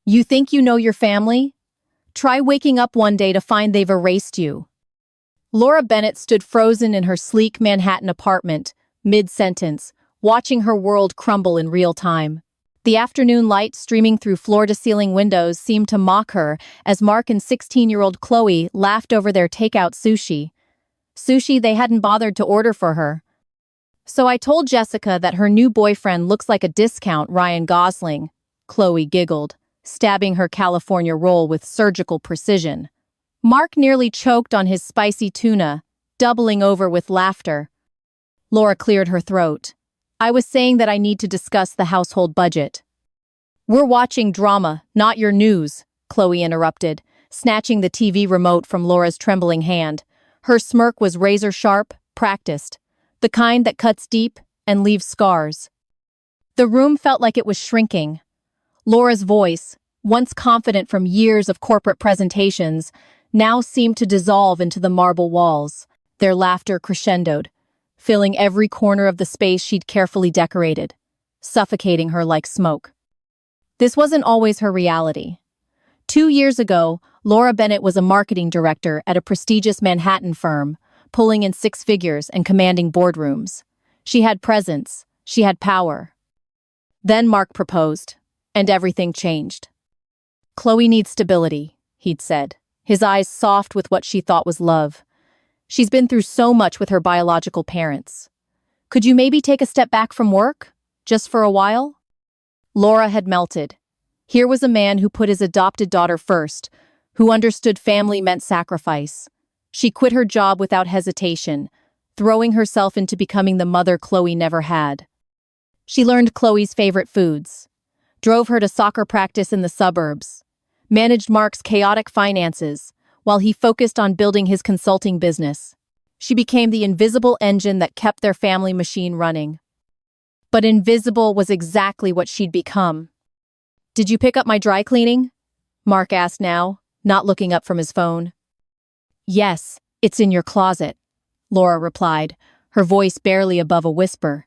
You think you know your family? Try waking up one day to find they've erased you. Laura Bennett stood frozen in her sleek Manhattan apartment, mid-sentence, watching her world crumble in real time. The afternoon light streaming through floor-to-ceiling windows seemed to mock her as Mark and 16-year-old Chloe laughed over their takeout sushi. Sushi they hadn't bothered to order for her. So I told Jessica that her new boyfriend looks like a discount Ryan Gosling, Chloe giggled, stabbing her California roll with surgical precision. Mark nearly choked on his spicy tuna, doubling over with laughter. Laura cleared her throat. I was saying that I need to discuss the household budget. We're watching drama, not your news, Chloe interrupted, snatching the TV remote from Laura's trembling hand. Her smirk was razor-sharp, practiced, the kind that cuts deep and leaves scars. The room felt like it was shrinking. Laura's voice, once confident from years of corporate presentations, now seemed to dissolve into the marble walls, their laughter crescendoed, filling every corner of the space she'd carefully decorated, suffocating her like smoke. This wasn't always her reality. 2 years ago, Laura Bennett was a marketing director at a prestigious Manhattan firm, pulling in 6 figures and commanding boardrooms. She had presence, she had power. Then Mark proposed, and everything changed. Chloe needs stability, he'd said, his eyes soft with what she thought was love. She's been through so much with her biological parents. Could you maybe take a step back from work, just for a while? Laura had melted. Here was a man who put his adopted daughter first, who understood family meant sacrifice. She quit her job without hesitation, throwing herself into becoming the mother Chloe never had. She learned Chloe's favorite foods, drove her to soccer practice in the suburbs, managed Mark's chaotic finances, while he focused on building his consulting business. She became the invisible engine that kept their family machine running. But invisible was exactly what she'd become. Did you pick up my dry cleaning? Mark asked now, not looking up from his phone. Yes, it's in your closet, Laura replied, her voice barely above a whisper.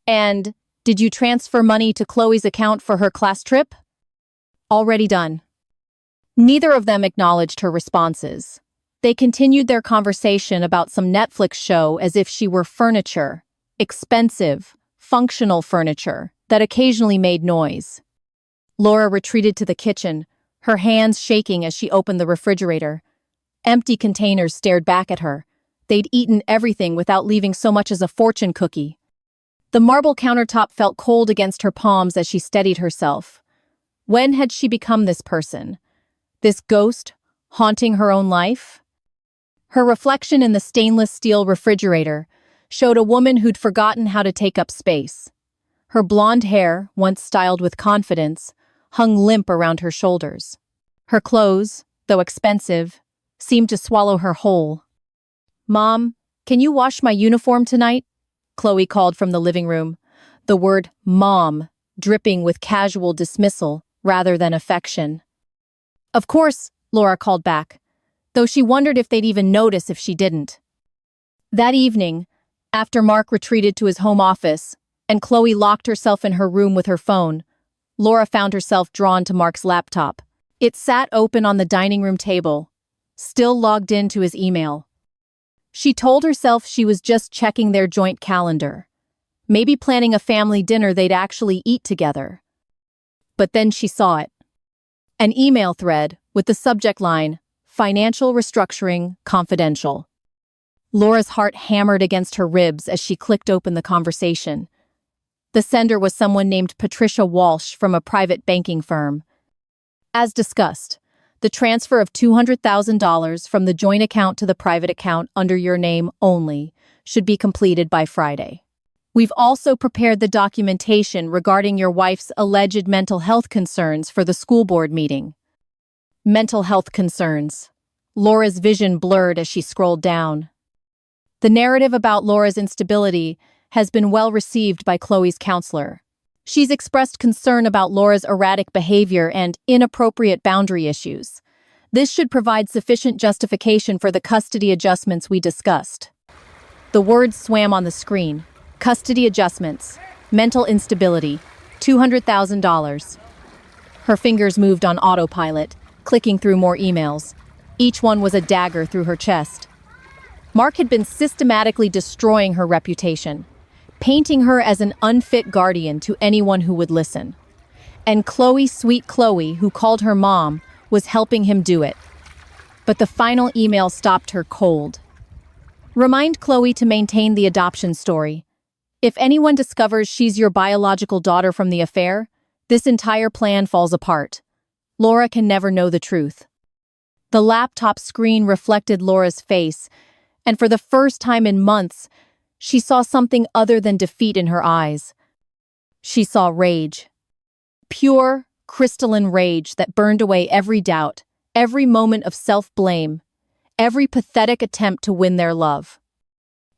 And, did you transfer money to Chloe's account for her class trip? Already done. Neither of them acknowledged her responses. They continued their conversation about some Netflix show as if she were furniture, expensive, functional furniture that occasionally made noise. Laura retreated to the kitchen, her hands shaking as she opened the refrigerator. Empty containers stared back at her. They'd eaten everything without leaving so much as a fortune cookie. The marble countertop felt cold against her palms as she steadied herself. When had she become this person? This ghost, haunting her own life? Her reflection in the stainless steel refrigerator showed a woman who'd forgotten how to take up space. Her blonde hair, once styled with confidence, hung limp around her shoulders. Her clothes, though expensive, seemed to swallow her whole. Mom, can you wash my uniform tonight? Chloe called from the living room, the word mom dripping with casual dismissal rather than affection. Of course, Laura called back, though she wondered if they'd even notice if she didn't. That evening, after Mark retreated to his home office and Chloe locked herself in her room with her phone, Laura found herself drawn to Mark's laptop. It sat open on the dining room table, still logged into his email. She told herself she was just checking their joint calendar, maybe planning a family dinner they'd actually eat together. But then she saw it. An email thread with the subject line, Financial Restructuring Confidential. Laura's heart hammered against her ribs as she clicked open the conversation. The sender was someone named Patricia Walsh from a private banking firm. As discussed, the transfer of $200,000 from the joint account to the private account under your name only should be completed by Friday. We've also prepared the documentation regarding your wife's alleged mental health concerns for the school board meeting. Mental health concerns. Laura's vision blurred as she scrolled down. The narrative about Laura's instability has been well received by Chloe's counselor. She's expressed concern about Laura's erratic behavior and inappropriate boundary issues. This should provide sufficient justification for the custody adjustments we discussed. The words swam on the screen. Custody adjustments. Mental instability. $200,000. Her fingers moved on autopilot, clicking through more emails. Each one was a dagger through her chest. Mark had been systematically destroying her reputation, painting her as an unfit guardian to anyone who would listen. And Chloe, sweet Chloe, who called her mom, was helping him do it. But the final email stopped her cold. Remind Chloe to maintain the adoption story. If anyone discovers she's your biological daughter from the affair, this entire plan falls apart. Laura can never know the truth. The laptop screen reflected Laura's face, and for the first time in months, she saw something other than defeat in her eyes. She saw rage. Pure, crystalline rage that burned away every doubt, every moment of self-blame, every pathetic attempt to win their love.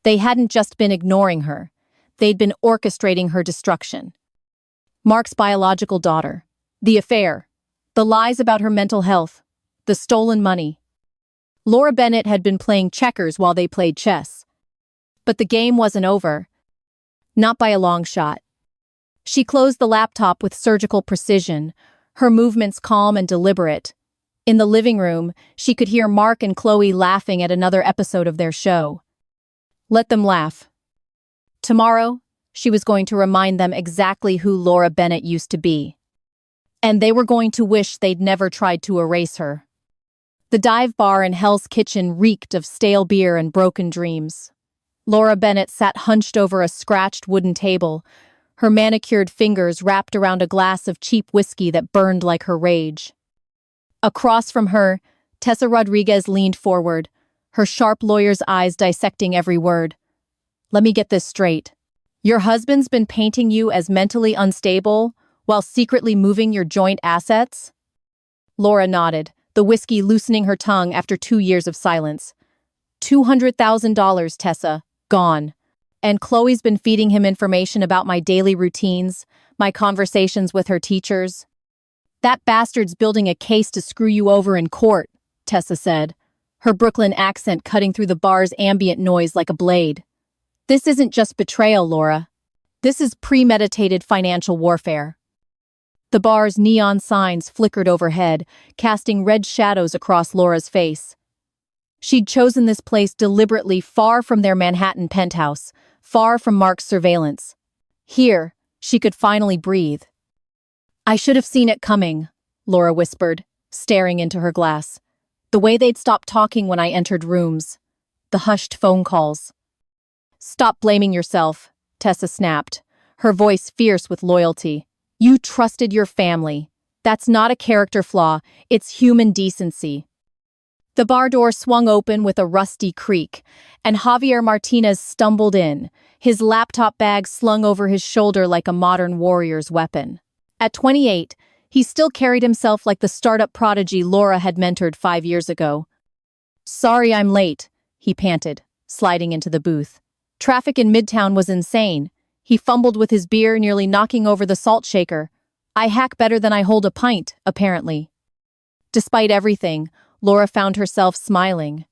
They hadn't just been ignoring her. They'd been orchestrating her destruction. Mark's biological daughter, the affair, the lies about her mental health, the stolen money. Laura Bennett had been playing checkers while they played chess. But the game wasn't over. Not by a long shot. She closed the laptop with surgical precision, her movements calm and deliberate. In the living room, she could hear Mark and Chloe laughing at another episode of their show. Let them laugh. Tomorrow, she was going to remind them exactly who Laura Bennett used to be. And they were going to wish they'd never tried to erase her. The dive bar in Hell's Kitchen reeked of stale beer and broken dreams. Laura Bennett sat hunched over a scratched wooden table, her manicured fingers wrapped around a glass of cheap whiskey that burned like her rage. Across from her, Tessa Rodriguez leaned forward, her sharp lawyer's eyes dissecting every word. Let me get this straight. Your husband's been painting you as mentally unstable while secretly moving your joint assets? Laura nodded, the whiskey loosening her tongue after 2 years of silence. $200,000, Tessa, gone. And Chloe's been feeding him information about my daily routines, my conversations with her teachers. That bastard's building a case to screw you over in court, Tessa said, her Brooklyn accent cutting through the bar's ambient noise like a blade. This isn't just betrayal, Laura. This is premeditated financial warfare. The bar's neon signs flickered overhead, casting red shadows across Laura's face. She'd chosen this place deliberately far from their Manhattan penthouse, far from Mark's surveillance. Here, she could finally breathe. I should have seen it coming, Laura whispered, staring into her glass. The way they'd stopped talking when I entered rooms. The hushed phone calls. Stop blaming yourself, Tessa snapped, her voice fierce with loyalty. You trusted your family. That's not a character flaw, it's human decency. The bar door swung open with a rusty creak, and Javier Martinez stumbled in, his laptop bag slung over his shoulder like a modern warrior's weapon. At 28, he still carried himself like the startup prodigy Laura had mentored 5 years ago. Sorry I'm late, he panted, sliding into the booth. Traffic in Midtown was insane. He fumbled with his beer, nearly knocking over the salt shaker. I hack better than I hold a pint, apparently. Despite everything, Laura found herself smiling.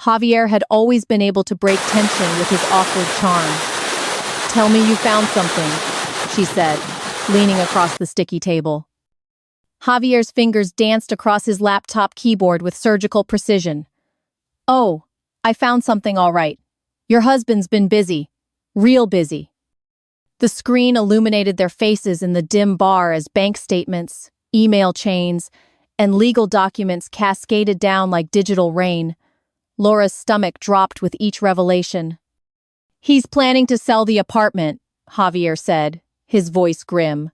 Javier had always been able to break tension with his awkward charm. Tell me you found something, she said, leaning across the sticky table. Javier's fingers danced across his laptop keyboard with surgical precision. Oh, I found something all right. Your husband's been busy. Real busy. The screen illuminated their faces in the dim bar as bank statements, email chains, and legal documents cascaded down like digital rain. Laura's stomach dropped with each revelation. He's planning to sell the apartment, Javier said, his voice grim.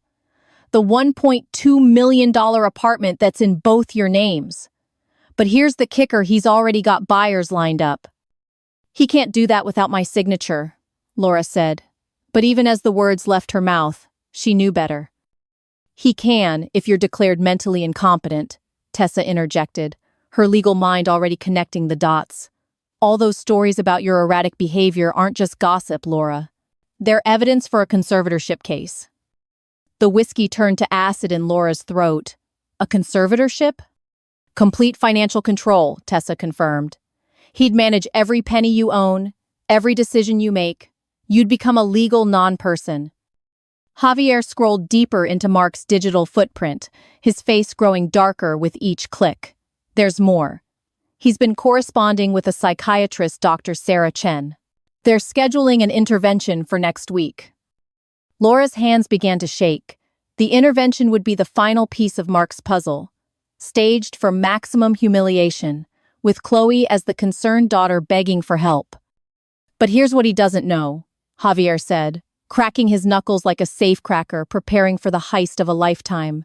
The $1.2 million apartment that's in both your names. But here's the kicker, he's already got buyers lined up. He can't do that without my signature, Laura said. But even as the words left her mouth, she knew better. He can, if you're declared mentally incompetent, Tessa interjected, her legal mind already connecting the dots. All those stories about your erratic behavior aren't just gossip, Laura. They're evidence for a conservatorship case. The whiskey turned to acid in Laura's throat. A conservatorship? Complete financial control, Tessa confirmed. He'd manage every penny you own, every decision you make. You'd become a legal non-person. Javier scrolled deeper into Mark's digital footprint, his face growing darker with each click. There's more. He's been corresponding with a psychiatrist, Dr. Sarah Chen. They're scheduling an intervention for next week. Laura's hands began to shake. The intervention would be the final piece of Mark's puzzle, staged for maximum humiliation, with Chloe as the concerned daughter begging for help. But here's what he doesn't know, Javier said, cracking his knuckles like a safecracker, preparing for the heist of a lifetime.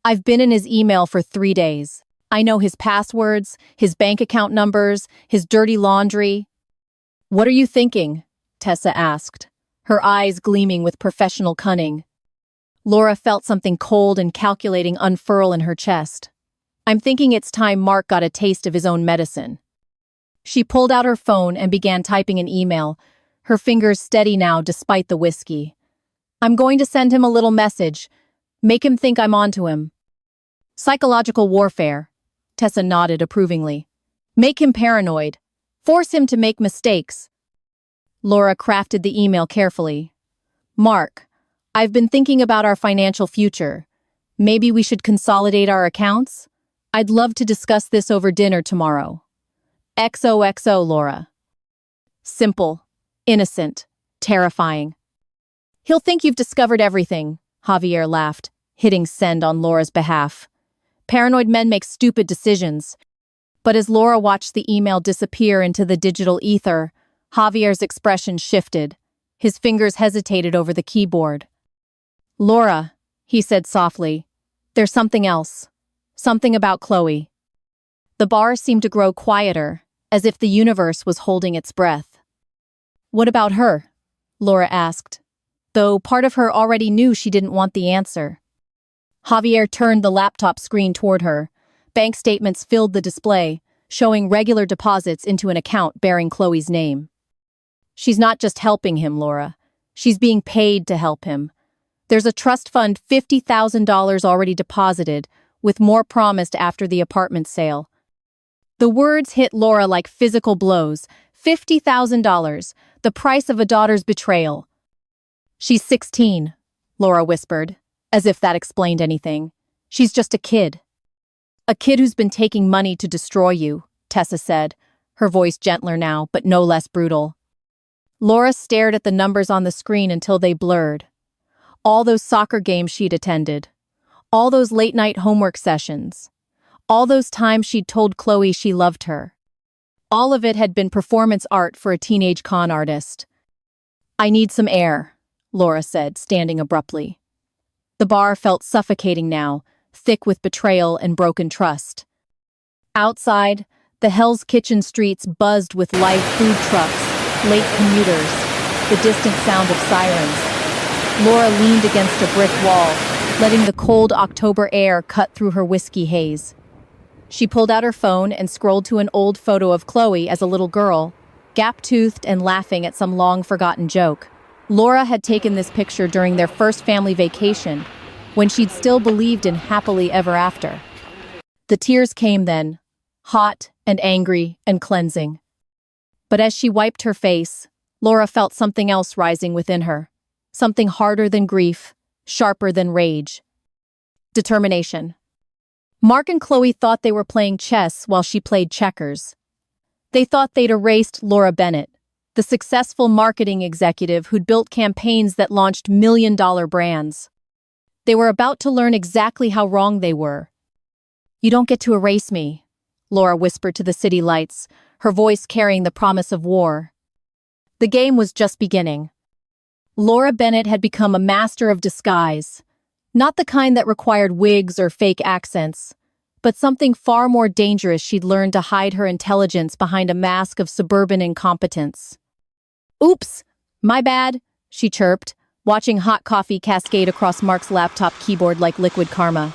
I've been in his email for 3 days. I know his passwords, his bank account numbers, his dirty laundry. What are you thinking? Tessa asked, her eyes gleaming with professional cunning. Laura felt something cold and calculating unfurl in her chest. I'm thinking it's time Mark got a taste of his own medicine. She pulled out her phone and began typing an email, her fingers steady now despite the whiskey. I'm going to send him a little message. Make him think I'm onto him. Psychological warfare. Tessa nodded approvingly. Make him paranoid. Force him to make mistakes. Laura crafted the email carefully. Mark, I've been thinking about our financial future. Maybe we should consolidate our accounts? I'd love to discuss this over dinner tomorrow. XOXO, Laura. Simple, innocent, terrifying. He'll think you've discovered everything, Javier laughed, hitting send on Laura's behalf. Paranoid men make stupid decisions. But as Laura watched the email disappear into the digital ether, Javier's expression shifted. His fingers hesitated over the keyboard. Laura, he said softly, there's something else. Something about Chloe. The bar seemed to grow quieter, as if the universe was holding its breath. What about her? Laura asked, though part of her already knew she didn't want the answer. Javier turned the laptop screen toward her. Bank statements filled the display, showing regular deposits into an account bearing Chloe's name. She's not just helping him, Laura. She's being paid to help him. There's a trust fund $50,000 already deposited, with more promised after the apartment sale. The words hit Laura like physical blows. $50,000, the price of a daughter's betrayal. She's 16, Laura whispered, as if that explained anything. She's just a kid. A kid who's been taking money to destroy you, Tessa said, her voice gentler now, but no less brutal. Laura stared at the numbers on the screen until they blurred. All those soccer games she'd attended. All those late-night homework sessions. All those times she'd told Chloe she loved her. All of it had been performance art for a teenage con artist. I need some air, Laura said, standing abruptly. The bar felt suffocating now, thick with betrayal and broken trust. Outside, the Hell's Kitchen streets buzzed with live food trucks, late commuters, the distant sound of sirens. Laura leaned against a brick wall, letting the cold October air cut through her whiskey haze. She pulled out her phone and scrolled to an old photo of Chloe as a little girl, gap-toothed and laughing at some long-forgotten joke. Laura had taken this picture during their first family vacation, when she'd still believed in happily ever after. The tears came then, hot and angry and cleansing. But as she wiped her face, Laura felt something else rising within her, something harder than grief, sharper than rage. Determination. Mark and Chloe thought they were playing chess while she played checkers. They thought they'd erased Laura Bennett, the successful marketing executive who'd built campaigns that launched million-dollar brands. They were about to learn exactly how wrong they were. You don't get to erase me, Laura whispered to the city lights, her voice carrying the promise of war. The game was just beginning. Laura Bennett had become a master of disguise, not the kind that required wigs or fake accents, but something far more dangerous. She'd learned to hide her intelligence behind a mask of suburban incompetence. Oops, my bad, she chirped, watching hot coffee cascade across Mark's laptop keyboard like liquid karma.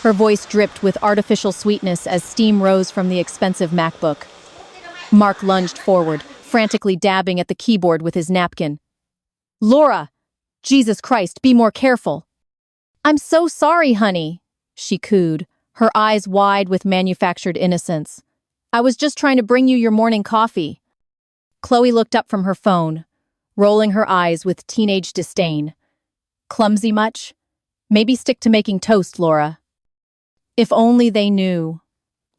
Her voice dripped with artificial sweetness as steam rose from the expensive MacBook. Mark lunged forward, frantically dabbing at the keyboard with his napkin. Laura! Jesus Christ, be more careful! I'm so sorry, honey, she cooed, her eyes wide with manufactured innocence. I was just trying to bring you your morning coffee. Chloe looked up from her phone, rolling her eyes with teenage disdain. Clumsy much? Maybe stick to making toast, Laura. If only they knew.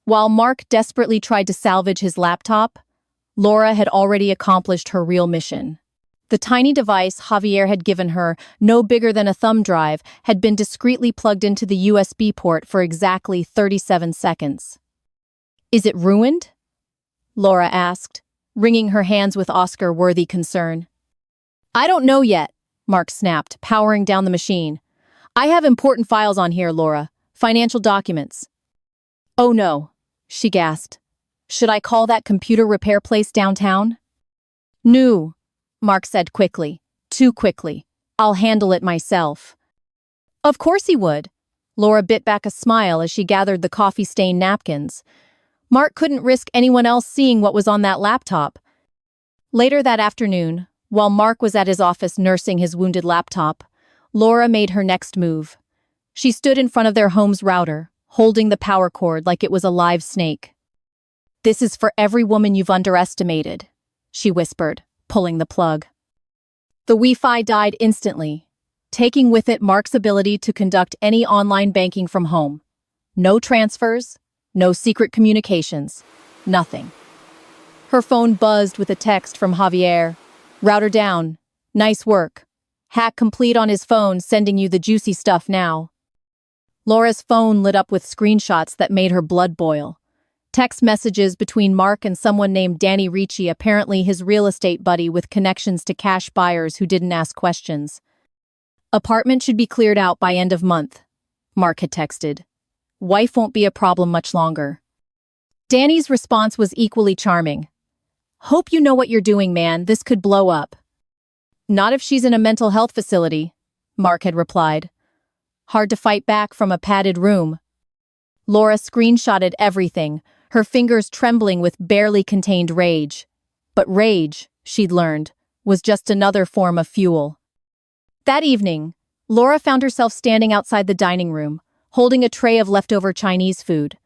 While Mark desperately tried to salvage his laptop, Laura had already accomplished her real mission. The tiny device Javier had given her, no bigger than a thumb drive, had been discreetly plugged into the USB port for exactly 37 seconds. Is it ruined? Laura asked, wringing her hands with Oscar-worthy concern. I don't know yet, Mark snapped, powering down the machine. I have important files on here, Laura. Financial documents. Oh no, she gasped. Should I call that computer repair place downtown? No, Mark said quickly. Too quickly. I'll handle it myself. Of course he would. Laura bit back a smile as she gathered the coffee-stained napkins. Mark couldn't risk anyone else seeing what was on that laptop. Later that afternoon, while Mark was at his office nursing his wounded laptop, Laura made her next move. She stood in front of their home's router, holding the power cord like it was a live snake. This is for every woman you've underestimated, she whispered, pulling the plug. The Wi-Fi died instantly, taking with it Mark's ability to conduct any online banking from home. No transfers, no secret communications, nothing. Her phone buzzed with a text from Javier. Router down. Nice work. Hack complete on his phone, sending you the juicy stuff now. Laura's phone lit up with screenshots that made her blood boil. Text messages between Mark and someone named Danny Ricci, apparently his real estate buddy with connections to cash buyers who didn't ask questions. Apartment should be cleared out by end of month, Mark had texted. Wife won't be a problem much longer. Danny's response was equally charming. Hope you know what you're doing, man. This could blow up. Not if she's in a mental health facility, Mark had replied. Hard to fight back from a padded room. Laura screenshotted everything, her fingers trembling with barely contained rage. But rage, she'd learned, was just another form of fuel. That evening, Laura found herself standing outside the dining room, holding a tray of leftover Chinese food.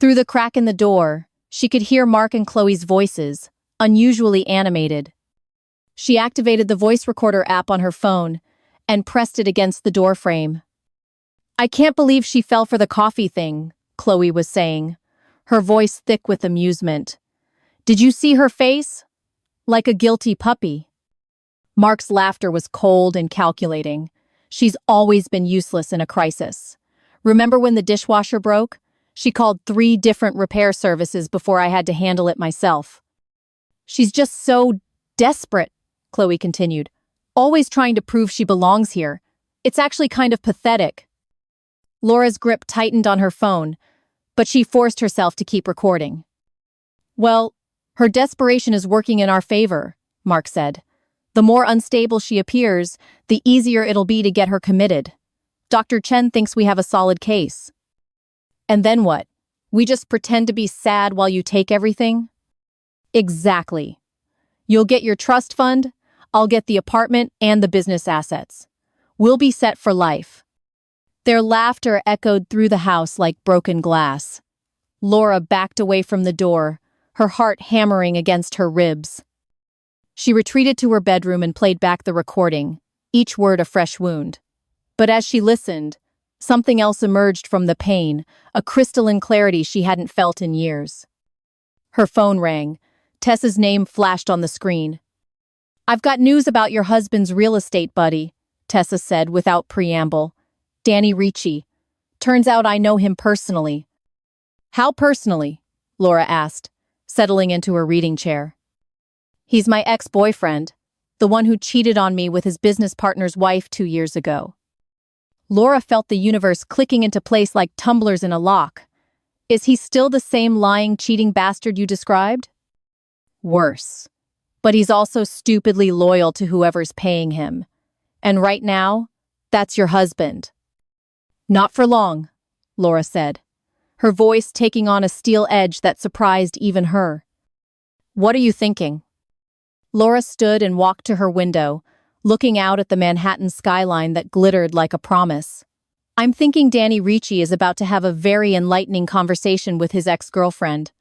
Through the crack in the door, she could hear Mark and Chloe's voices, unusually animated. She activated the voice recorder app on her phone and pressed it against the doorframe. I can't believe she fell for the coffee thing, Chloe was saying, her voice thick with amusement. Did you see her face? Like a guilty puppy. Mark's laughter was cold and calculating. She's always been useless in a crisis. Remember when the dishwasher broke? She called 3 different repair services before I had to handle it myself. She's just so desperate, Chloe continued, always trying to prove she belongs here. It's actually kind of pathetic. Laura's grip tightened on her phone, but she forced herself to keep recording. Well, her desperation is working in our favor, Mark said. The more unstable she appears, the easier it'll be to get her committed. Dr. Chen thinks we have a solid case. And then what? We just pretend to be sad while you take everything? Exactly. You'll get your trust fund, I'll get the apartment and the business assets. We'll be set for life. Their laughter echoed through the house like broken glass. Laura backed away from the door, her heart hammering against her ribs. She retreated to her bedroom and played back the recording, each word a fresh wound. But as she listened, something else emerged from the pain, a crystalline clarity she hadn't felt in years. Her phone rang. Tessa's name flashed on the screen. I've got news about your husband's real estate buddy, Tessa said without preamble. Danny Ricci. Turns out I know him personally. How personally? Laura asked, settling into her reading chair. He's my ex-boyfriend, the one who cheated on me with his business partner's wife 2 years ago. Laura felt the universe clicking into place like tumblers in a lock. Is he still the same lying, cheating bastard you described? Worse. But he's also stupidly loyal to whoever's paying him. And right now, that's your husband. Not for long, Laura said, her voice taking on a steel edge that surprised even her. What are you thinking? Laura stood and walked to her window, looking out at the Manhattan skyline that glittered like a promise. I'm thinking Danny Ricci is about to have a very enlightening conversation with his ex-girlfriend.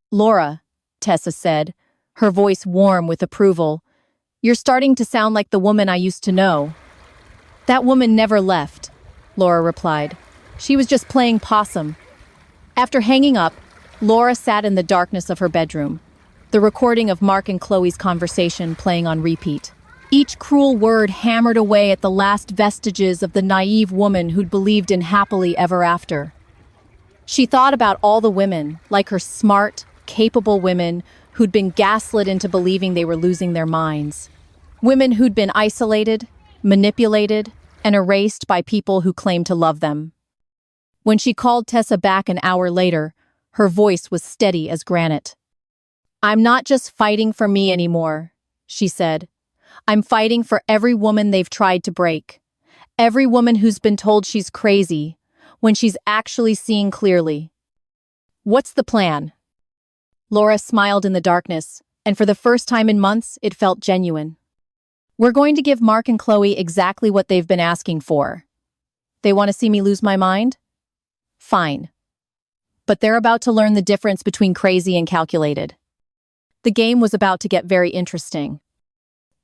Laura, Tessa said, her voice warm with approval, you're starting to sound like the woman I used to know. That woman never left, Laura replied. She was just playing possum. After hanging up, Laura sat in the darkness of her bedroom, the recording of Mark and Chloe's conversation playing on repeat. Each cruel word hammered away at the last vestiges of the naive woman who'd believed in happily ever after. She thought about all the women, like her smart, capable women, who'd been gaslit into believing they were losing their minds. Women who'd been isolated, manipulated, and erased by people who claimed to love them. When she called Tessa back an hour later, her voice was steady as granite. "I'm not just fighting for me anymore," she said. "I'm fighting for every woman they've tried to break. Every woman who's been told she's crazy, when she's actually seeing clearly." "What's the plan?" Laura smiled in the darkness, and for the first time in months, it felt genuine. "We're going to give Mark and Chloe exactly what they've been asking for. They want to see me lose my mind? Fine. But they're about to learn the difference between crazy and calculated." The game was about to get very interesting.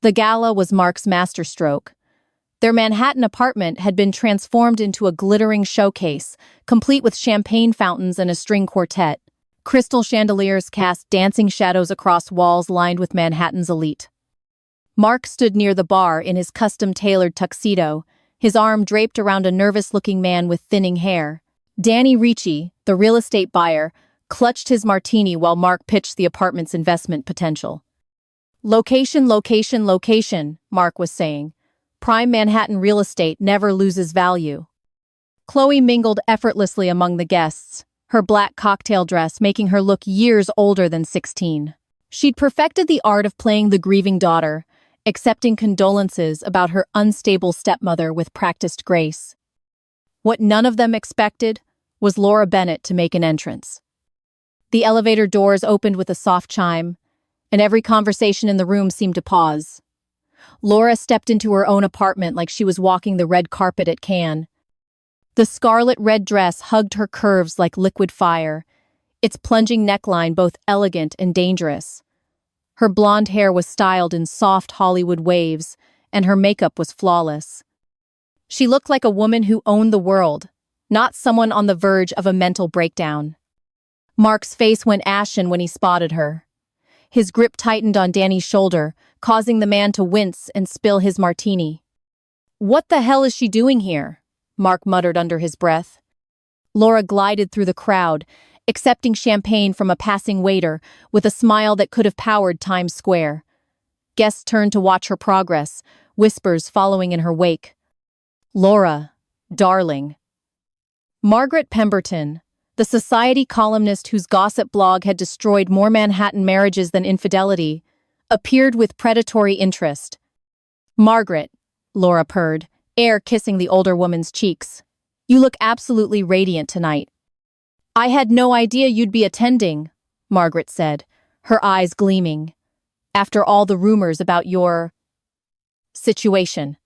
The gala was Mark's masterstroke. Their Manhattan apartment had been transformed into a glittering showcase, complete with champagne fountains and a string quartet. Crystal chandeliers cast dancing shadows across walls lined with Manhattan's elite. Mark stood near the bar in his custom-tailored tuxedo, his arm draped around a nervous-looking man with thinning hair. Danny Ricci, the real estate buyer, clutched his martini while Mark pitched the apartment's investment potential. "Location, location, location," Mark was saying. "Prime Manhattan real estate never loses value." Chloe mingled effortlessly among the guests, her black cocktail dress making her look years older than 16. She'd perfected the art of playing the grieving daughter, accepting condolences about her unstable stepmother with practiced grace. What none of them expected was Laura Bennett to make an entrance. The elevator doors opened with a soft chime, and every conversation in the room seemed to pause. Laura stepped into her own apartment like she was walking the red carpet at Cannes. The scarlet red dress hugged her curves like liquid fire, its plunging neckline both elegant and dangerous. Her blonde hair was styled in soft Hollywood waves, and her makeup was flawless. She looked like a woman who owned the world, not someone on the verge of a mental breakdown. Mark's face went ashen when he spotted her. His grip tightened on Danny's shoulder, causing the man to wince and spill his martini. "What the hell is she doing here?" Mark muttered under his breath. Laura glided through the crowd, accepting champagne from a passing waiter with a smile that could have powered Times Square. Guests turned to watch her progress, whispers following in her wake. "Laura, darling." Margaret Pemberton, the society columnist whose gossip blog had destroyed more Manhattan marriages than infidelity, appeared with predatory interest. "Margaret," Laura purred, air kissing the older woman's cheeks. "You look absolutely radiant tonight." "I had no idea you'd be attending," Margaret said, her eyes gleaming. "After all the rumors about your situation."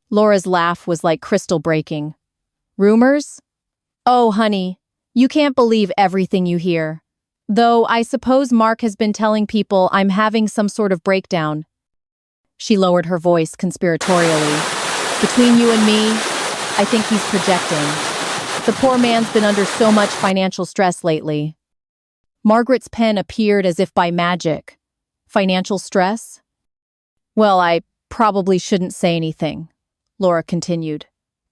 Laura's laugh was like crystal breaking. "Rumors? Oh, honey, you can't believe everything you hear. Though I suppose Mark has been telling people I'm having some sort of breakdown." She lowered her voice conspiratorially. "Between you and me, I think he's projecting. The poor man's been under so much financial stress lately." Margaret's pen appeared as if by magic. "Financial stress?" "Well, I probably shouldn't say anything," Laura continued.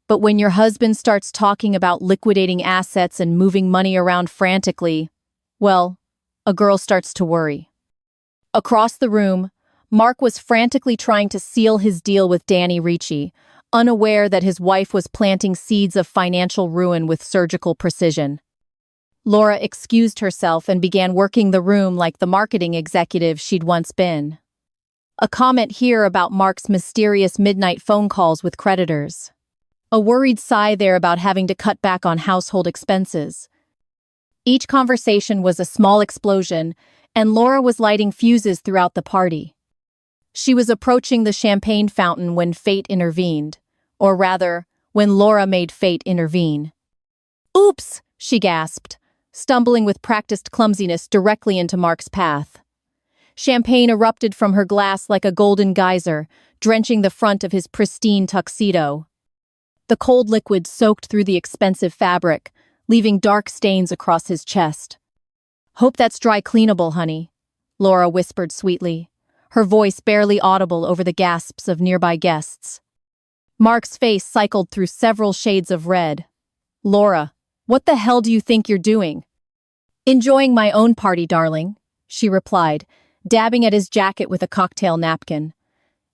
"But when your husband starts talking about liquidating assets and moving money around frantically, well, a girl starts to worry." Across the room, Mark was frantically trying to seal his deal with Danny Ricci, unaware that his wife was planting seeds of financial ruin with surgical precision. Laura excused herself and began working the room like the marketing executive she'd once been. A comment here about Mark's mysterious midnight phone calls with creditors. A worried sigh there about having to cut back on household expenses. Each conversation was a small explosion, and Laura was lighting fuses throughout the party. She was approaching the champagne fountain when fate intervened, or rather, when Laura made fate intervene. "Oops!" she gasped, stumbling with practiced clumsiness directly into Mark's path. Champagne erupted from her glass like a golden geyser, drenching the front of his pristine tuxedo. The cold liquid soaked through the expensive fabric, leaving dark stains across his chest. "Hope that's dry cleanable, honey," Laura whispered sweetly, her voice barely audible over the gasps of nearby guests. Mark's face cycled through several shades of red. "Laura, what the hell do you think you're doing?" "Enjoying my own party, darling," she replied, dabbing at his jacket with a cocktail napkin.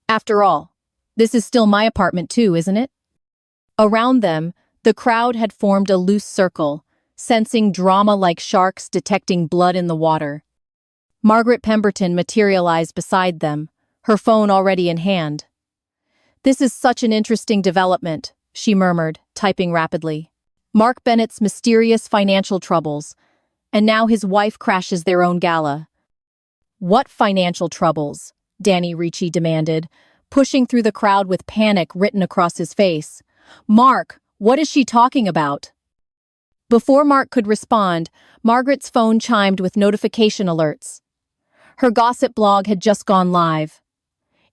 "After all, this is still my apartment too, isn't it?" Around them, the crowd had formed a loose circle, sensing drama like sharks detecting blood in the water. Margaret Pemberton materialized beside them, her phone already in hand. "This is such an interesting development," she murmured, typing rapidly. "Mark Bennett's mysterious financial troubles, and now his wife crashes their own gala." "What financial troubles?" Danny Ricci demanded, pushing through the crowd with panic written across his face. "Mark, what is she talking about?" Before Mark could respond, Margaret's phone chimed with notification alerts. Her gossip blog had just gone live.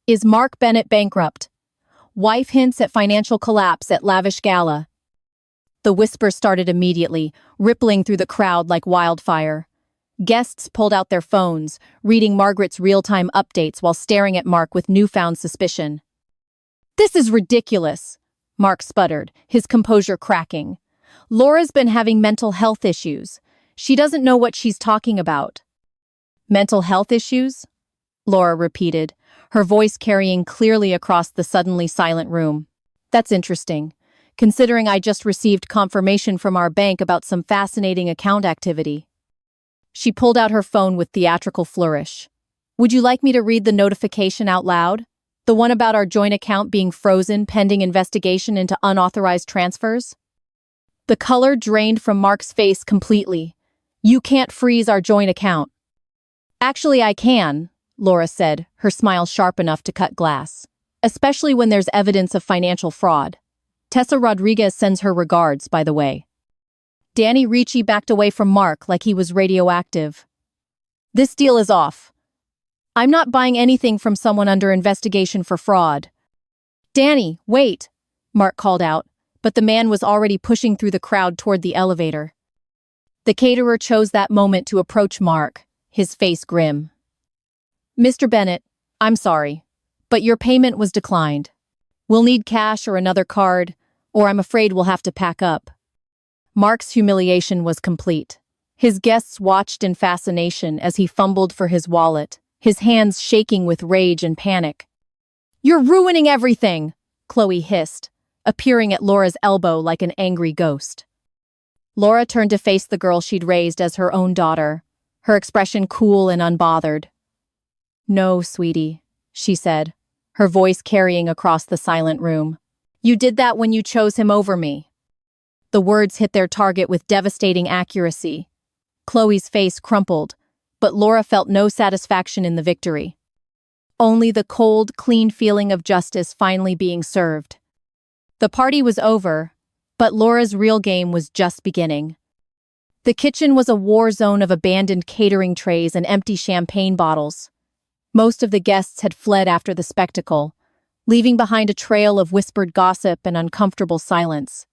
"Is Mark Bennett bankrupt? Wife hints at financial collapse at lavish gala." The whisper started immediately, rippling through the crowd like wildfire. Guests pulled out their phones, reading Margaret's real-time updates while staring at Mark with newfound suspicion. "This is ridiculous," Mark sputtered, his composure cracking. "Laura's been having mental health issues. She doesn't know what she's talking about." "Mental health issues?" Laura repeated, her voice carrying clearly across the suddenly silent room. "That's interesting, considering I just received confirmation from our bank about some fascinating account activity." She pulled out her phone with theatrical flourish. "Would you like me to read the notification out loud? The one about our joint account being frozen pending investigation into unauthorized transfers?" The color drained from Mark's face completely. "You can't freeze our joint account." "Actually, I can," Laura said, her smile sharp enough to cut glass. "Especially when there's evidence of financial fraud. Tessa Rodriguez sends her regards, by the way." Danny Ricci backed away from Mark like he was radioactive. "This deal is off. I'm not buying anything from someone under investigation for fraud." "Danny, wait," Mark called out, but the man was already pushing through the crowd toward the elevator. The caterer chose that moment to approach Mark, his face grim. "Mr. Bennett, I'm sorry, but your payment was declined. We'll need cash or another card, or I'm afraid we'll have to pack up." Mark's humiliation was complete. His guests watched in fascination as he fumbled for his wallet, his hands shaking with rage and panic. "You're ruining everything," Chloe hissed, appearing at Laura's elbow like an angry ghost. Laura turned to face the girl she'd raised as her own daughter, her expression cool and unbothered. "No, sweetie," she said, her voice carrying across the silent room. "You did that when you chose him over me." The words hit their target with devastating accuracy. Chloe's face crumpled, but Laura felt no satisfaction in the victory. Only the cold, clean feeling of justice finally being served. The party was over, but Laura's real game was just beginning. The kitchen was a war zone of abandoned catering trays and empty champagne bottles. Most of the guests had fled after the spectacle, leaving behind a trail of whispered gossip and uncomfortable silence.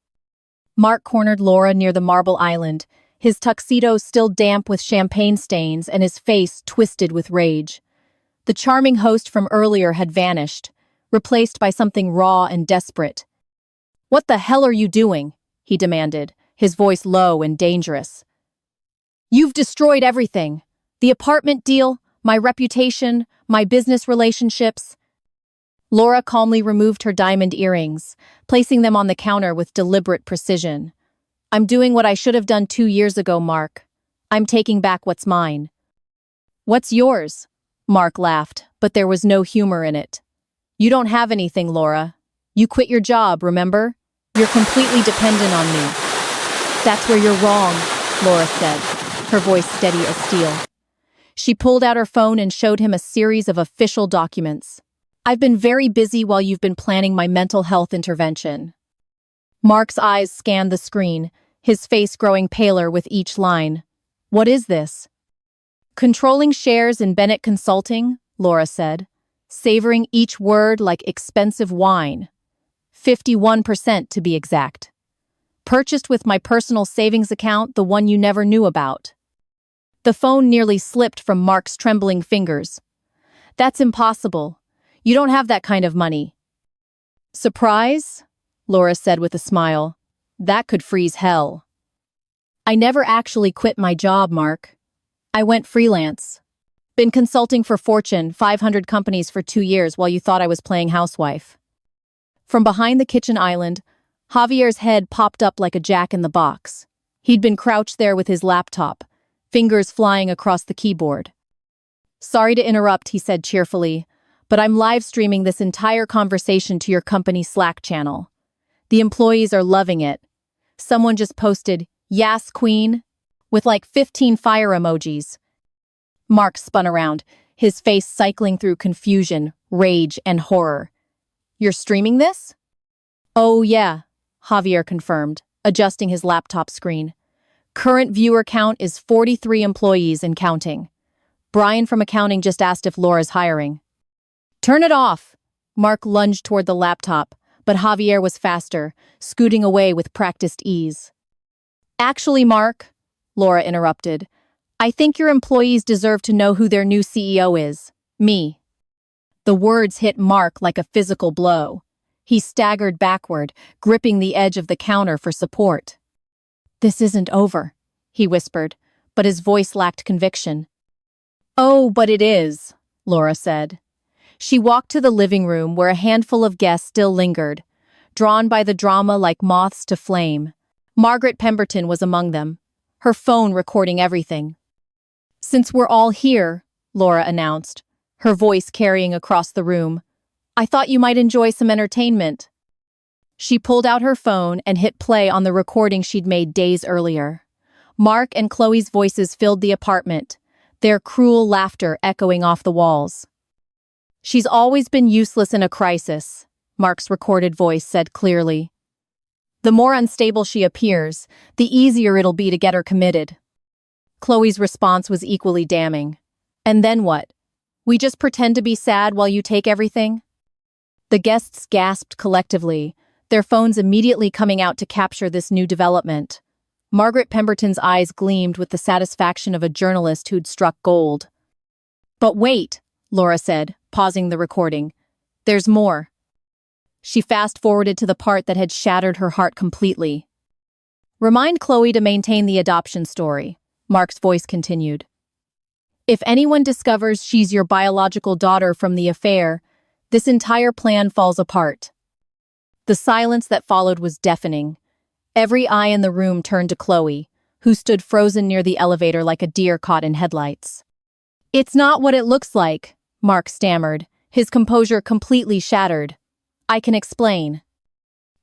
Mark cornered Laura near the marble island, his tuxedo still damp with champagne stains and his face twisted with rage. The charming host from earlier had vanished, replaced by something raw and desperate. "What the hell are you doing?" he demanded, his voice low and dangerous. "You've destroyed everything. The apartment deal, my reputation, my business relationships." Laura calmly removed her diamond earrings, placing them on the counter with deliberate precision. "I'm doing what I should have done 2 years ago, Mark. I'm taking back what's mine." "What's yours?" Mark laughed, but there was no humor in it. "You don't have anything, Laura. You quit your job, remember? You're completely dependent on me." "That's where you're wrong," Laura said, her voice steady as steel. She pulled out her phone and showed him a series of official documents. "I've been very busy while you've been planning my mental health intervention." Mark's eyes scanned the screen, his face growing paler with each line. "What is this?" Controlling shares in Bennett Consulting, Laura said, savoring each word like expensive wine. 51% to be exact. Purchased with my personal savings account, the one you never knew about. The phone nearly slipped from Mark's trembling fingers. That's impossible. You don't have that kind of money. Surprise? Laura said with a smile. That could freeze hell. I never actually quit my job, Mark. I went freelance. Been consulting for Fortune 500 companies for 2 years while you thought I was playing housewife. From behind the kitchen island, Javier's head popped up like a jack-in-the-box. He'd been crouched there with his laptop, fingers flying across the keyboard. Sorry to interrupt, he said cheerfully, but I'm live streaming this entire conversation to your company Slack channel. The employees are loving it. Someone just posted, "Yas, Queen," with like 15 fire emojis. Mark spun around, his face cycling through confusion, rage, and horror. You're streaming this? Oh, yeah, Javier confirmed, adjusting his laptop screen. Current viewer count is 43 employees and counting. Brian from accounting just asked if Laura's hiring. Turn it off! Mark lunged toward the laptop, but Javier was faster, scooting away with practiced ease. Actually, Mark, Laura interrupted, I think your employees deserve to know who their new CEO is. Me. The words hit Mark like a physical blow. He staggered backward, gripping the edge of the counter for support. This isn't over, he whispered, but his voice lacked conviction. Oh, but it is, Laura said. She walked to the living room where a handful of guests still lingered, drawn by the drama like moths to flame. Margaret Pemberton was among them, her phone recording everything. Since we're all here, Laura announced, her voice carrying across the room, I thought you might enjoy some entertainment. She pulled out her phone and hit play on the recording she'd made days earlier. Mark and Chloe's voices filled the apartment, their cruel laughter echoing off the walls. She's always been useless in a crisis, Mark's recorded voice said clearly. The more unstable she appears, the easier it'll be to get her committed. Chloe's response was equally damning. And then what? We just pretend to be sad while you take everything? The guests gasped collectively, their phones immediately coming out to capture this new development. Margaret Pemberton's eyes gleamed with the satisfaction of a journalist who'd struck gold. But wait, Laura said, pausing the recording. There's more. She fast-forwarded to the part that had shattered her heart completely. Remind Chloe to maintain the adoption story, Mark's voice continued. If anyone discovers she's your biological daughter from the affair, this entire plan falls apart. The silence that followed was deafening. Every eye in the room turned to Chloe, who stood frozen near the elevator like a deer caught in headlights. It's not what it looks like, Mark stammered, his composure completely shattered. I can explain.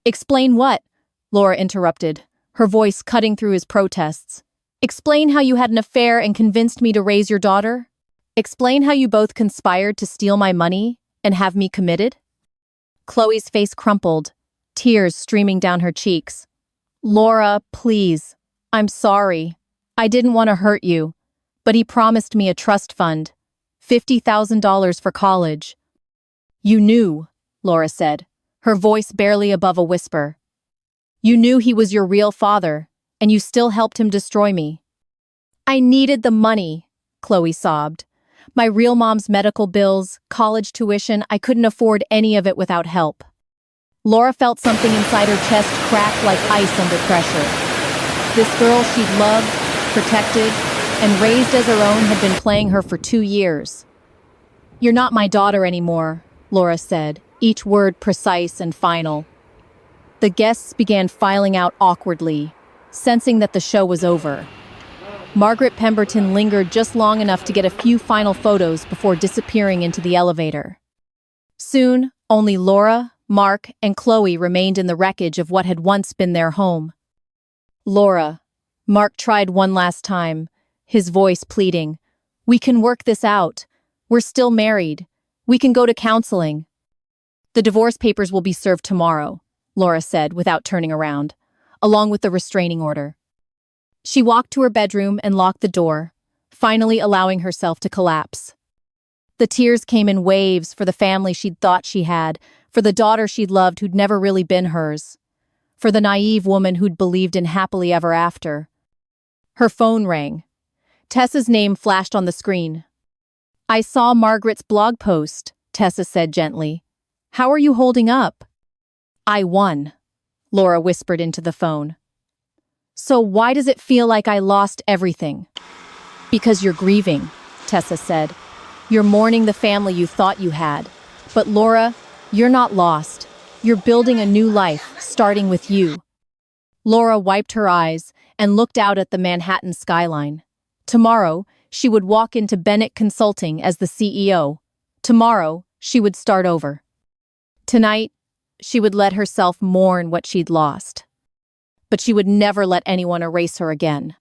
Explain what? Laura interrupted, her voice cutting through his protests. Explain how you had an affair and convinced me to raise your daughter? Explain how you both conspired to steal my money and have me committed? Chloe's face crumpled, tears streaming down her cheeks. Laura, please. I'm sorry. I didn't want to hurt you, but he promised me a trust fund. $50,000 for college. You knew, Laura said, her voice barely above a whisper. You knew he was your real father, and you still helped him destroy me. I needed the money, Chloe sobbed. My real mom's medical bills, college tuition, I couldn't afford any of it without help. Laura felt something inside her chest crack like ice under pressure. This girl she'd loved, protected, and raised as her own had been playing her for 2 years. You're not my daughter anymore, Laura said, each word precise and final. The guests began filing out awkwardly, sensing that the show was over. Margaret Pemberton lingered just long enough to get a few final photos before disappearing into the elevator. Soon, only Laura, Mark, and Chloe remained in the wreckage of what had once been their home. Laura, Mark tried one last time, his voice pleading. We can work this out. We're still married. We can go to counseling. The divorce papers will be served tomorrow, Laura said without turning around, along with the restraining order. She walked to her bedroom and locked the door, finally allowing herself to collapse. The tears came in waves for the family she'd thought she had, for the daughter she'd loved who'd never really been hers, for the naive woman who'd believed in happily ever after. Her phone rang. Tessa's name flashed on the screen. "I saw Margaret's blog post," Tessa said gently. "How are you holding up?" "I won," Laura whispered into the phone. "So why does it feel like I lost everything?" "Because you're grieving," Tessa said. "You're mourning the family you thought you had. But Laura, you're not lost. You're building a new life, starting with you." Laura wiped her eyes and looked out at the Manhattan skyline. Tomorrow, she would walk into Bennett Consulting as the CEO. Tomorrow, she would start over. Tonight, she would let herself mourn what she'd lost. But she would never let anyone erase her again.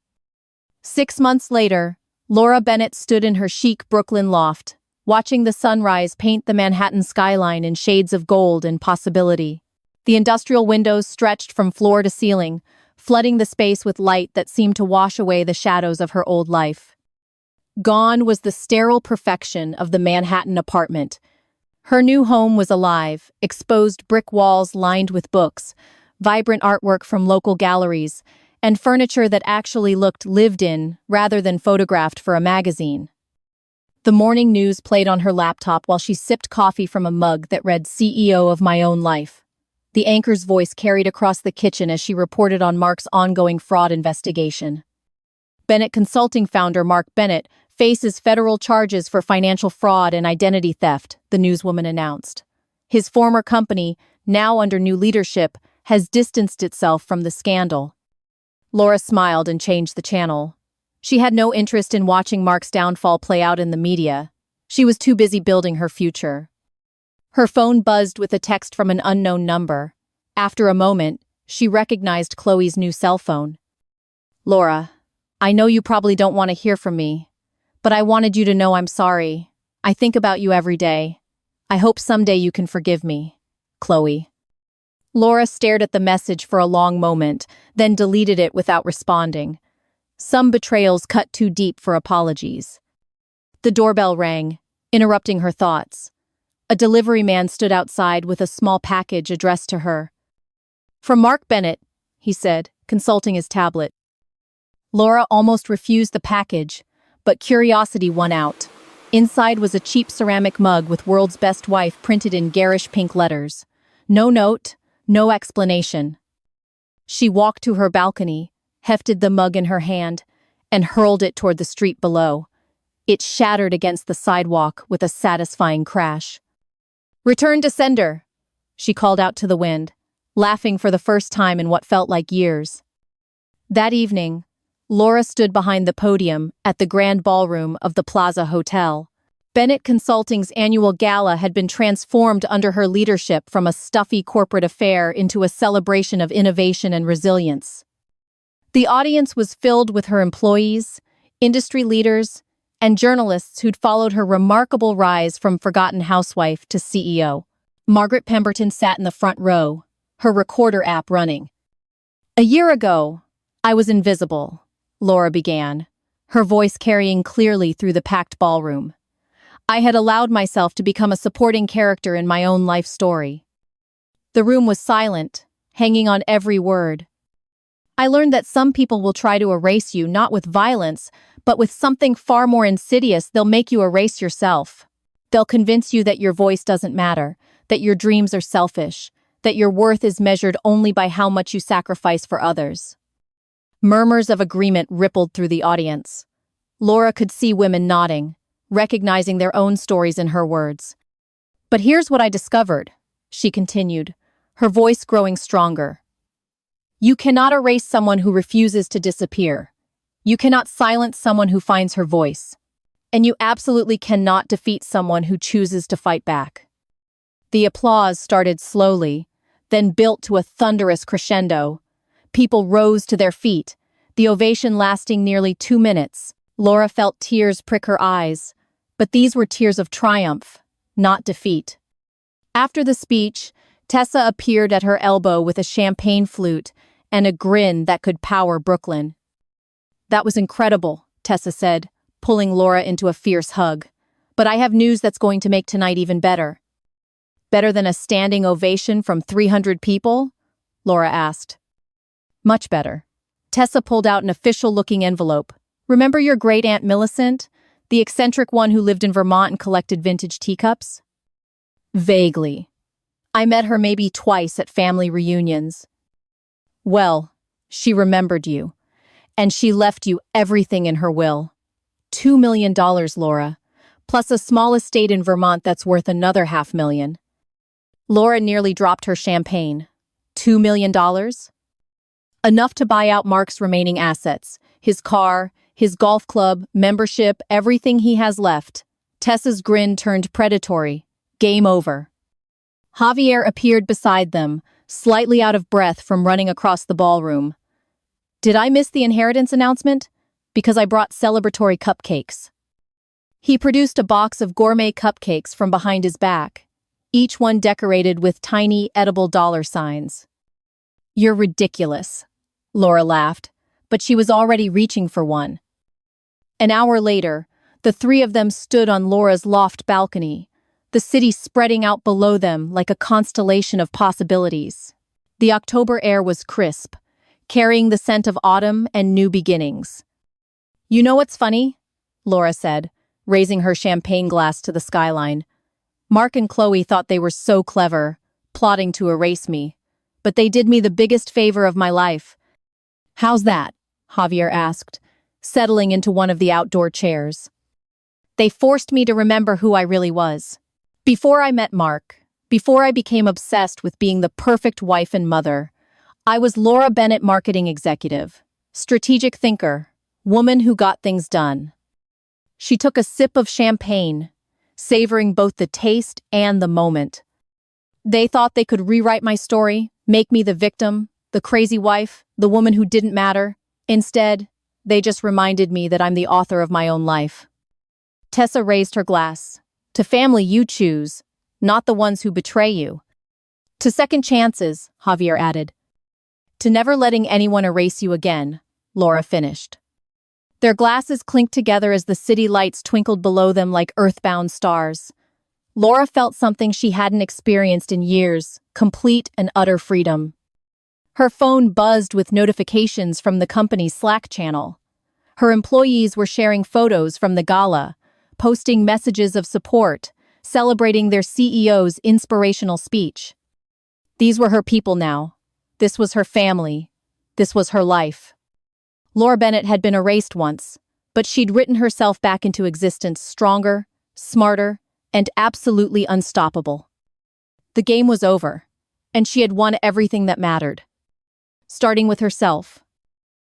6 months later, Laura Bennett stood in her chic Brooklyn loft, watching the sunrise paint the Manhattan skyline in shades of gold and possibility. The industrial windows stretched from floor to ceiling, flooding the space with light that seemed to wash away the shadows of her old life. Gone was the sterile perfection of the Manhattan apartment. Her new home was alive, exposed brick walls lined with books, vibrant artwork from local galleries, and furniture that actually looked lived in rather than photographed for a magazine. The morning news played on her laptop while she sipped coffee from a mug that read "CEO of My Own Life." The anchor's voice carried across the kitchen as she reported on Mark's ongoing fraud investigation. Bennett Consulting founder Mark Bennett faces federal charges for financial fraud and identity theft, the newswoman announced. His former company, now under new leadership, has distanced itself from the scandal. Laura smiled and changed the channel. She had no interest in watching Mark's downfall play out in the media. She was too busy building her future. Her phone buzzed with a text from an unknown number. After a moment, she recognized Chloe's new cell phone. "Laura, I know you probably don't want to hear from me, but I wanted you to know I'm sorry. I think about you every day. I hope someday you can forgive me. Chloe." Laura stared at the message for a long moment, then deleted it without responding. Some betrayals cut too deep for apologies. The doorbell rang, interrupting her thoughts. A delivery man stood outside with a small package addressed to her. "From Mark Bennett," he said, consulting his tablet. Laura almost refused the package, but curiosity won out. Inside was a cheap ceramic mug with "World's Best Wife" printed in garish pink letters. No note, no explanation. She walked to her balcony, hefted the mug in her hand, and hurled it toward the street below. It shattered against the sidewalk with a satisfying crash. "Return to sender," she called out to the wind, laughing for the first time in what felt like years. That evening, Laura stood behind the podium at the grand ballroom of the Plaza Hotel. Bennett Consulting's annual gala had been transformed under her leadership from a stuffy corporate affair into a celebration of innovation and resilience. The audience was filled with her employees, industry leaders, and journalists who'd followed her remarkable rise from forgotten housewife to CEO. Margaret Pemberton sat in the front row, her recorder app running. "A year ago, I was invisible," Laura began, her voice carrying clearly through the packed ballroom. "I had allowed myself to become a supporting character in my own life story." The room was silent, hanging on every word. "I learned that some people will try to erase you not with violence, but with something far more insidious. They'll make you erase yourself. They'll convince you that your voice doesn't matter, that your dreams are selfish, that your worth is measured only by how much you sacrifice for others." Murmurs of agreement rippled through the audience. Laura could see women nodding, recognizing their own stories in her words. "But here's what I discovered," she continued, her voice growing stronger. "You cannot erase someone who refuses to disappear. You cannot silence someone who finds her voice. And you absolutely cannot defeat someone who chooses to fight back." The applause started slowly, then built to a thunderous crescendo. People rose to their feet, the ovation lasting nearly 2 minutes. Laura felt tears prick her eyes, but these were tears of triumph, not defeat. After the speech, Tessa appeared at her elbow with a champagne flute and a grin that could power Brooklyn. "That was incredible," Tessa said, pulling Laura into a fierce hug. But I have news that's going to make tonight even better. Better than a standing ovation from 300 people? Laura asked. Much better. Tessa pulled out an official-looking envelope. Remember your great-aunt Millicent? The eccentric one who lived in Vermont and collected vintage teacups? Vaguely. I met her maybe twice at family reunions. Well, she remembered you. And she left you everything in her will. $2 million, Laura. Plus a small estate in Vermont that's worth another $500,000. Laura nearly dropped her champagne. $2 million? Enough to buy out Mark's remaining assets. His car, his golf club, membership, everything he has left. Tessa's grin turned predatory. Game over. Javier appeared beside them, slightly out of breath from running across the ballroom. Did I miss the inheritance announcement? Because I brought celebratory cupcakes. He produced a box of gourmet cupcakes from behind his back, each one decorated with tiny, edible dollar signs. You're ridiculous, Laura laughed, but she was already reaching for one. An hour later, the three of them stood on Laura's loft balcony, the city spreading out below them like a constellation of possibilities. The October air was crisp, carrying the scent of autumn and new beginnings. You know what's funny? Laura said, raising her champagne glass to the skyline. Mark and Chloe thought they were so clever, plotting to erase me. But they did me the biggest favor of my life. How's that? Javier asked, settling into one of the outdoor chairs. They forced me to remember who I really was. Before I met Mark, before I became obsessed with being the perfect wife and mother, I was Laura Bennett, marketing executive, strategic thinker, woman who got things done. She took a sip of champagne, savoring both the taste and the moment. They thought they could rewrite my story, make me the victim, the crazy wife, the woman who didn't matter. Instead, they just reminded me that I'm the author of my own life. Tessa raised her glass. To family you choose, not the ones who betray you. To second chances, Javier added. To never letting anyone erase you again, Laura finished. Their glasses clinked together as the city lights twinkled below them like earthbound stars. Laura felt something she hadn't experienced in years, complete and utter freedom. Her phone buzzed with notifications from the company's Slack channel. Her employees were sharing photos from the gala, posting messages of support, celebrating their CEO's inspirational speech. These were her people now. This was her family. This was her life. Laura Bennett had been erased once, but she'd written herself back into existence stronger, smarter, and absolutely unstoppable. The game was over, and she had won everything that mattered. Starting with herself,